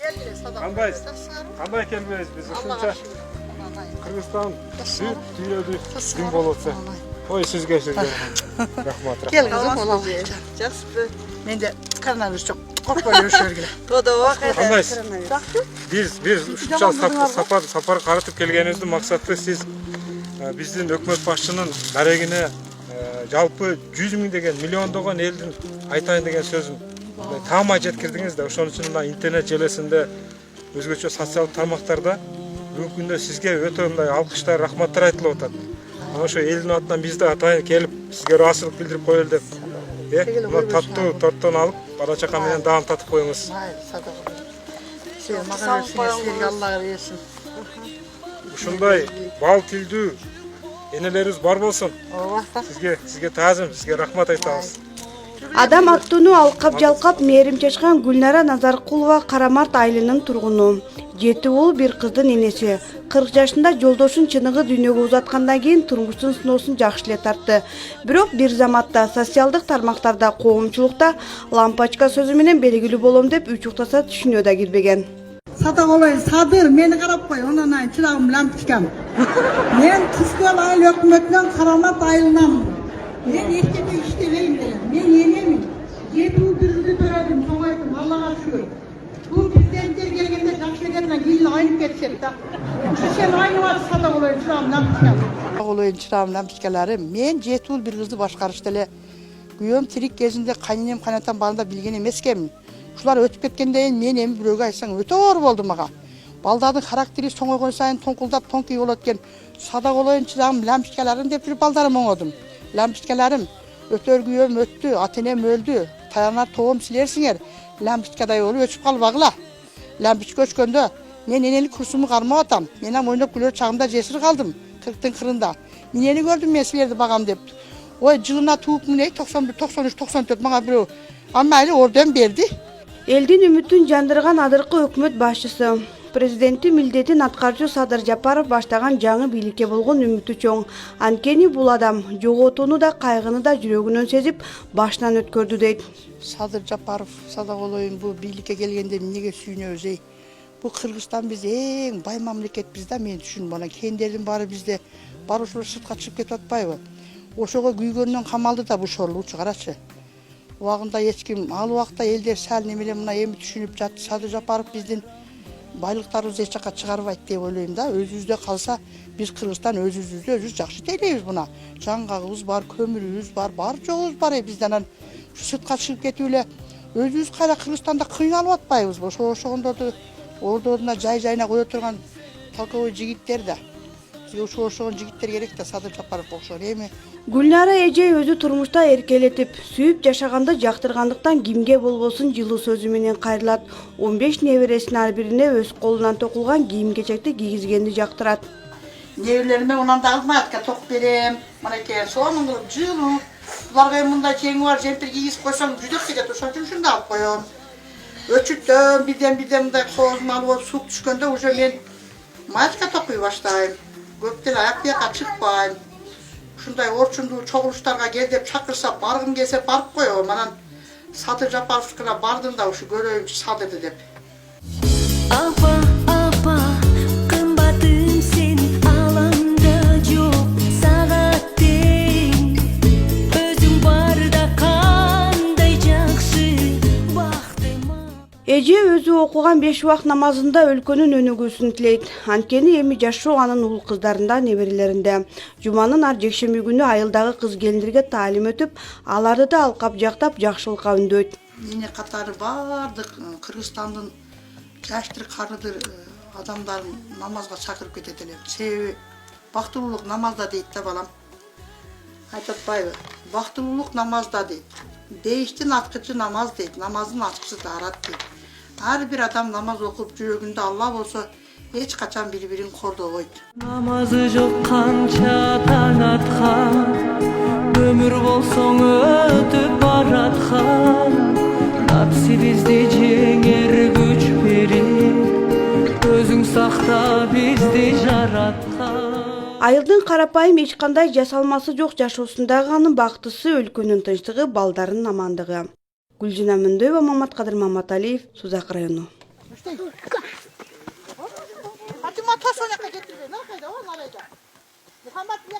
Кандай келбейбиз биз ушунча Кыргызстан бүт дүйнөдө күн болуп атса. Ой, сизге рахмат. Кел кызым, ола. Жақсы. Менде коронавирус жоқ. Қорқпай жүргіле. Кандайсыз? Биз ушунча сапар карытып келгенибиздин максаты сиз биздин өкмөт башчынын дарегине жалпы 100 миң деген миллиондогон элдин айтайын деген сөзүн таамай жеткирдиңиз да. Ошон үчүн мына интернет желесинде өзгөчө социалдык тармактарда бүгүнкү күндө сизге өтө мындай алкыштар, рахматтар айтылып атат. Ошо элдин атынан биз да атайын келип сизге ыраазычылык билдирип коелу деп. Мына таттуу торттон алып, бала чака менен даам татып коюңуз. Сен мага берсиңиз, Аллага берсин. Ушундай бал тилдүү энелерибиз бар болсун. Сизге таазим, сизге рахмат айтабыз. Адам аттууну алкап жалкап мээрим чачкан Гүлнара Назаркулова Карамарт айылынын тургуну. 7 уул, 1 кыздын энеси. 40 жашында жолдошун чыныгы дүйнөгө узаткандан кийин турмуштун сыноосун жакшы эле тартты. Бирок бир заматта социалдык тармактарда, коомчулукта лампочка сөзү менен белгилүү болом деп үчүктаса түшүнүү да кирбеген. Сата олай Садыр мени карап кой, онан ай чырагым лампочкам. Мен Кызгал айыл өкмөтүнөн Карамарт айылынан. Мен эчтеке иштебейм делем. Мен энемин. 7 жыл бирди төрөдүм, соңойдум, Аллага шүгүр. Бул президенттер келгенде жакшы эле ил айнып кетишет да. Ушу сен айнып сата олай чырагым лампочкам. Олайын чырагым лампочкалары мен 7 жыл бир кызды башкарышты эле. Күйөөм тирик кезинде кайненем кайнатам барында билген эмес экенмин. Ушулар өтүп кеткенден кийин мен эми бирөөгө айтсаң өтө оор болду мага. Балдардын характери соңойгон сайын тоңкулдап тоңкуй болот экен. Садак олоюн чырагым лампочкаларым деп жүрүп балдарым оңодум. Лампочкаларым өтөр күйөөм өттү, ата-энем өлдү. Таянар тоом силерсиңер. Лампочкадай болуп өчүп калбагыла. Лампочка өчкөндө мен энелик курсумду кармап атам. Мен ам ойноп күлөр чагымда жесир калдым. 40-тын кырында. Эмнени көрдүм мен силерди багам деп. Ой, жылына тууп мындай 91, 93, 94 мага бирөө аммайли орден берди. Элдин үмүтүн жандырган адыркы өкмөт башчысы президенти милдетин аткарчу Садыр Жапаров баштаган жаңы бийликке болгон үмүтү чоң. Анткени бул адам жоготууну да кайгыны да жүрөгүнөн сезип башынан өткөрдү дейт. Садыр Жапаров садак олоюн бул бийликке келгенде эмнеге сүйүнөбүз эй? Бул Кыргызстан биз эң бай мамлекетбиз да, мен түшүндүм. Ана кендердин баары бизде бар ушул сыртка чыгып кетип атпайбы? Ошого күйгөндөн камалды да бул шорлуучу карачы. Убагында эч ким ал убакта элдер сал немеле мына эми түшүнүп жатты. Садыр Жапаров биздин байлыктарыбызды эч жака чыгарбайт деп ойлойм да. Өзүбүздө калса биз Кыргызстан өзүбүздү өзүбүз жакшы тейлейбиз мына. Жаңгагыбыз бар, көмүрүбүз бар, бар жогубуз бар бизден сыртка чыгып кетип эле өзүбүз кайра Кыргызстанда кыйналып атпайбызбы? Ошондорду ордуна жай-жайына кое турган толковой жигиттер да. Ошогон жигиттер керек да, Садыр Жапаров окшор эми. Гүлнара эже өзү турмушта эркелетип, сүйүп жашаганды жактыргандыктан кимге болбосун жылуу сөзү менен кайрылат. 15 небересинин ар бирине өз колунан токулган кийим-кечекти кийгизгенди жактырат. Неберелериме унан да кызматка ток берем. Мынакей сонун кылып жылуу. Буларга эми мындай чеңи бар жемпир кийгизип койсоң жүдөп кетет. Ошон үчүн ушундай алып коем. Өчүттөн бирден мындай коозун алып сук түшкөндө уже мен маечка токуй баштайм. Көптен аяк бияка чыкпайм. Ушундай орчундуу чогулуштарга кел деп чакырса баргым келсе барып коем. Анан Садыр Жапаровскага бардым да ушу көрөйүнчү Садырды деп. Апа, апа, кымбатым сен алаңда жок сагат тең. Өзүң барда кандай жакшы бактыма. Эже өзү окуган 5 убак намазында өлкөнүн өнүгүүсүн тилейт. Анткени эми жашоо анын уул кыздарында, неберелеринде. Жуманын ар жекшемби күнү айылдагы кыз келиндерге таалим өтүп, аларды да алкап жактап жакшылыкка үндөйт. Эне катары бардык Кыргызстандын жаштыр карыдыр адамдарын намазга чакырып кетет элем. Себеби бактылуулук намазда дейт да балам. Айтып атпайбы? Бактылуулук намазда дейт. Дейиштин ачкычы намаз дейт. Намаздын ачкычы даарат дейт. Ар бир адам намаз окуп жүрөгүндө Алла болсо эч качан бири-бирин кордобойт. Намазы жок канча таң аткан, өмүр болсоң өтүп бараткан. Напсибизди жеңер күч берип, өзүң сакта бизди жараткан. Айылдын карапайым эч кандай жасалмасы жок жашоосундагы анын бактысы өлкөнүн тынчтыгы, балдарынын амандыгы. Гүлжина Мөндөева, Мамат Кадыр Маматалиев, Сузак району. Müşteri. Hadi matas oynaka getir be. Ne kadar o nerede? Muhammed